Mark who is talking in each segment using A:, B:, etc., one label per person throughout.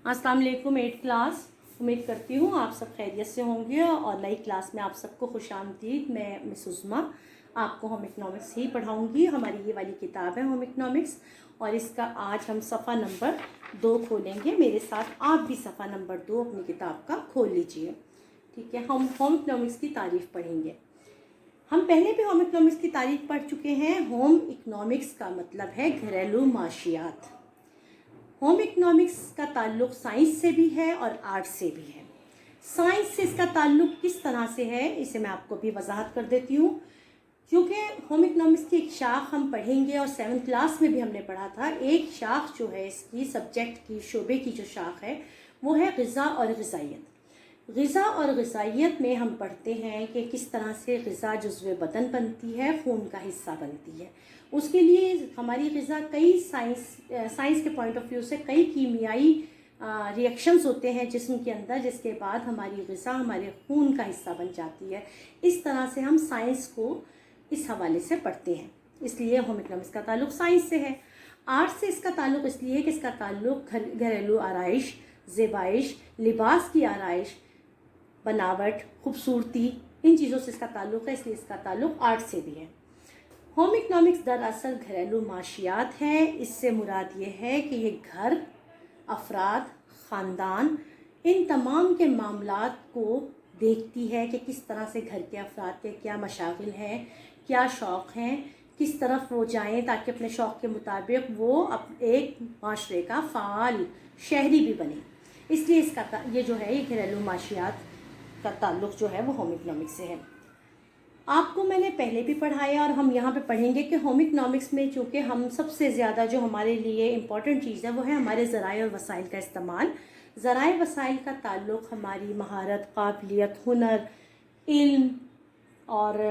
A: अस्सलाम वालेकुम 8th class. उम्मीद करती हूँ आप सब खैरियत से होंगे और नई क्लास में आप सबको खुश आमदीद। मैं मिस उज़्मा आपको होम इकनॉमिक्स ही पढ़ाऊँगी। हमारी ये वाली किताब है होम इकनॉमिक्स और इसका आज हम सफ़ा नंबर 2 खोलेंगे। मेरे साथ आप भी सफ़ा नंबर 2 अपनी किताब का खोल लीजिए। ठीक है, हम होम इकनॉमिक्स की तारीफ़ पढ़ेंगे। हम पहले भी होम इकनॉमिक्स की तारीफ़ पढ़ चुके हैं। होम इकनॉमिक्स का मतलब है घरेलू माशियात। होम इकनॉमिक्स का ताल्लुक़ साइंस से भी है और आर्ट से भी है। साइंस से इसका ताल्लुक़ किस तरह से है इसे मैं आपको भी वजाहत कर देती हूँ। क्योंकि होम इकनॉमिक्स की एक शाख हम पढ़ेंगे और 7th क्लास में भी हमने पढ़ा था। एक शाख जो है इसकी सब्जेक्ट की शोबे की जो शाख है वो है ग़िज़ा और ग़िज़ाइयत। ग़िज़ा और ग़िज़ाइयत में हम पढ़ते हैं कि किस तरह से ग़िज़ा जुज़्व बदन बनती है, खून का हिस्सा बनती है। उसके लिए हमारी ग़िज़ा कई साइंस के पॉइंट ऑफ व्यू से कई कीमियाई रिएक्शंस होते हैं जिस्म के अंदर, जिसके बाद हमारी ग़िज़ा हमारे खून का हिस्सा बन जाती है। इस तरह से हम साइंस को इस हवाले से पढ़ते हैं, इसलिए होम इकनॉमिक्स का ताल्लुक़ साइंस से है। आर्ट से इसका ताल्लुक़ इसलिए है कि इसका ताल्लुक़ घरेलू आराइश, ज़ेबाइश, लिबास की आराइश, बनावट, खूबसूरती, इन चीज़ों से इसका ताल्लुक़ है, इसलिए इसका ताल्लुक़ आर्ट से भी है। होम इकनॉमिक्स दरअसल घरेलू माशियात है। इससे मुराद ये है कि ये घर, अफराद, ख़ानदान, इन तमाम के मामलात को देखती है कि किस तरह से घर के अफराद के क्या मशागिल हैं, क्या शौक़ हैं, किस तरफ वो जाएं ताकि अपने शौक़ के मुताबिक वो एक माशरे का फ़ाल शहरी भी बने। इसलिए इसका ये जो है ये घरेलू माशियात का ताल्लुक़ जो है वो होम इकनॉमिक्स से है। आपको मैंने पहले भी पढ़ाया और हम यहाँ पे पढ़ेंगे कि होम इकनॉमिक्स में चूँकि हम सबसे ज़्यादा जो हमारे लिए इम्पॉर्टेंट चीज़ है वो है हमारे ज़राए और वसाइल का इस्तेमाल। ज़राए वसाइल का ताल्लुक़ हमारी महारत, काबिलियत, हुनर, इल्म और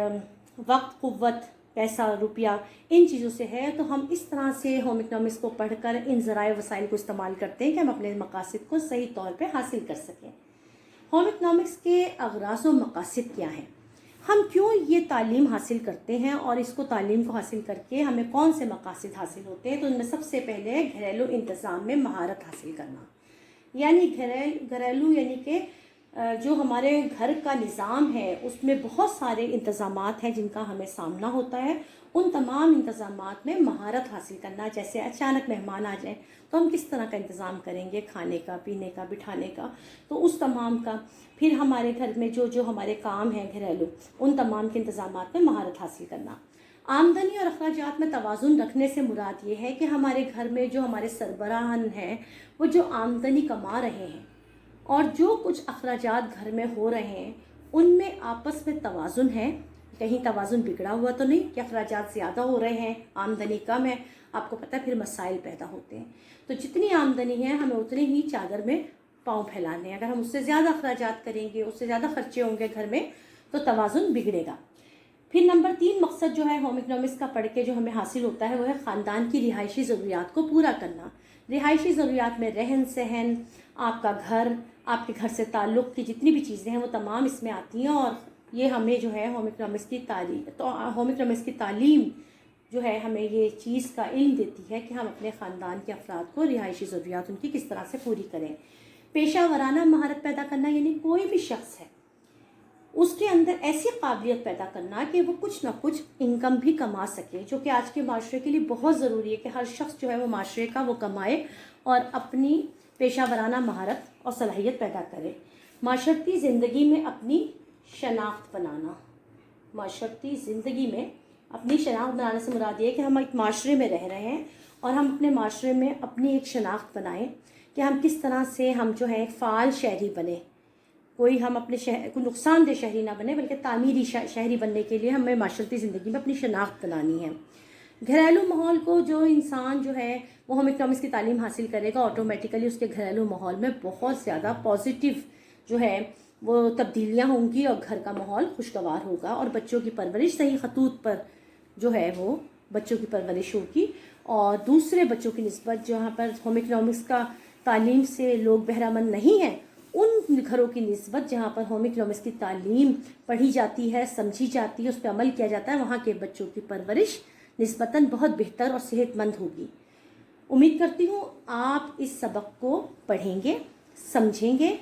A: वक्त, क़ुव्वत, पैसा, रुपया, इन चीज़ों से है। तो हम इस तरह से होम इकनॉमिक्स को पढ़कर इन ज़राए वसाइल को इस्तेमाल करते हैं कि हम अपने मकासद को सही तौर पर हासिल कर सकें। होम इकनॉमिक्स के अग़राज़ व मकासद क्या हैं, हम क्यों ये तालीम हासिल करते हैं और इसको तालीम को हासिल करके हमें कौन से मकासद हासिल होते हैं। तो उनमें सबसे पहले है घरेलू इंतज़ाम में महारत हासिल करना। यानी घरेलू यानी कि जो हमारे घर का निज़ाम है उसमें बहुत सारे इंतज़ामात हैं जिनका हमें सामना होता है। उन तमाम इंतज़ामात में महारत हासिल करना। जैसे अचानक मेहमान आ जाएं तो हम किस तरह का इंतज़ाम करेंगे, खाने का, पीने का, बिठाने का, तो उस तमाम का। फिर हमारे घर में जो हमारे काम हैं घरेलू, उन तमाम के इंतज़ामात में महारत हासिल करना। आमदनी और अखराजात में तवाज़ुन रखने से मुराद ये है कि हमारे घर में जो हमारे सरबराहान हैं वो जो आमदनी कमा रहे हैं और जो कुछ अखराजात घर में हो रहे हैं उनमें आपस में तवाज़ुन है। कहीं तवाज़ुन बिगड़ा हुआ तो नहीं कि अखराजात ज़्यादा हो रहे हैं, आमदनी कम है। आपको पता है फिर मसाइल पैदा होते हैं। तो जितनी आमदनी है हमें उतनी ही चादर में पाँव फैलाने हैं। अगर हम उससे ज़्यादा अखराजात करेंगे, उससे ज़्यादा खर्चे होंगे घर में, तो तवाज़ुन बिगड़ेगा। फिर नंबर 3 मकसद जो है होम इकनॉमिक्स का पढ़ के जो हमें हासिल होता है वो है ख़ानदान की रिहायशी ज़रूरियात को पूरा करना। रिहायशी ज़रूरियात में रहन सहन, आपका घर, आपके घर से ताल्लुक़ की जितनी भी चीज़ें हैं वो तमाम इसमें आती हैं। और ये हमें जो है होम इकनॉमिक्स की तालीम जो है हमें ये चीज़ का इल्म देती है कि हम अपने ख़ानदान के अफराद को रिहायशी ज़रूरियात उनकी किस तरह से पूरी करें। पेशा वराना महारत पैदा करना, यानी कोई भी शख्स है उसके अंदर ऐसी काबिलियत पैदा करना कि वो कुछ ना कुछ इनकम भी कमा सके, जो कि आज के माशरे के लिए बहुत ज़रूरी है कि हर शख्स जो है वो माशरे का वो कमाए और अपनी पेशा वराना महारत और सलाहियत पैदा करे। माशरती ज़िंदगी में अपनी शनाख्त बनाना, माशरती ज़िंदगी में अपनी शनाख्त बनाने से मुराद ये है कि हम एक माशरे में रह रहे हैं और हम अपने माशरे में अपनी एक शनाख्त बनाएं कि हम किस तरह से हम जो है एक फ़ाल शहरी बने। कोई हम अपने शहर को नुकसानदेह शहरी ना बने बल्कि तामीरी शहरी बनने के लिए हमें माशरती ज़िंदगी में अपनी शनाख्त बनानी है। घरेलू माहौल को जो इंसान जो है वो होम इकनॉमिक्स की तालीम हासिल करेगा, ऑटोमेटिकली उसके घरेलू माहौल में बहुत ज़्यादा पॉजिटिव जो है वो तब्दीलियाँ होंगी और घर का माहौल खुशगवार होगा और बच्चों की परवरिश सही खतूत पर जो है वो बच्चों की परवरिश होगी। और दूसरे बच्चों की निस्बत जहाँ पर होम इकनॉमिक्स का तालीम से लोग बहरामंद नहीं हैं, उन घरों की निस्बत जहाँ पर होम इकनॉमिक्स की तालीम पढ़ी जाती है, समझी जाती है, उस पर अमल किया जाता है, वहाँ के बच्चों की परवरिश निस्बतन बहुत बेहतर और सेहतमंद होगी। امید کرتی ہوں آپ اس سبق کو پڑھیں گے، سمجھیں گے،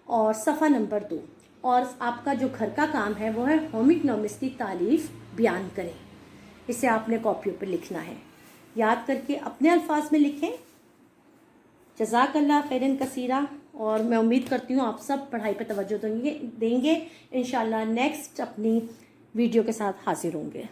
A: اور صفحہ نمبر 2 اور آپ کا جو گھر کا کام ہے وہ ہے ہوم اکنامکس کی تعریف بیان کریں. اسے آپ نے کاپیوں پر لکھنا ہے، یاد کر کے اپنے الفاظ میں لکھیں. جزاک اللہ خیرن کثیرہ. اور میں امید کرتی ہوں آپ سب پڑھائی پہ توجہ دیں گے. انشاءاللہ نیکسٹ اپنی ویڈیو کے ساتھ حاضر ہوں گے.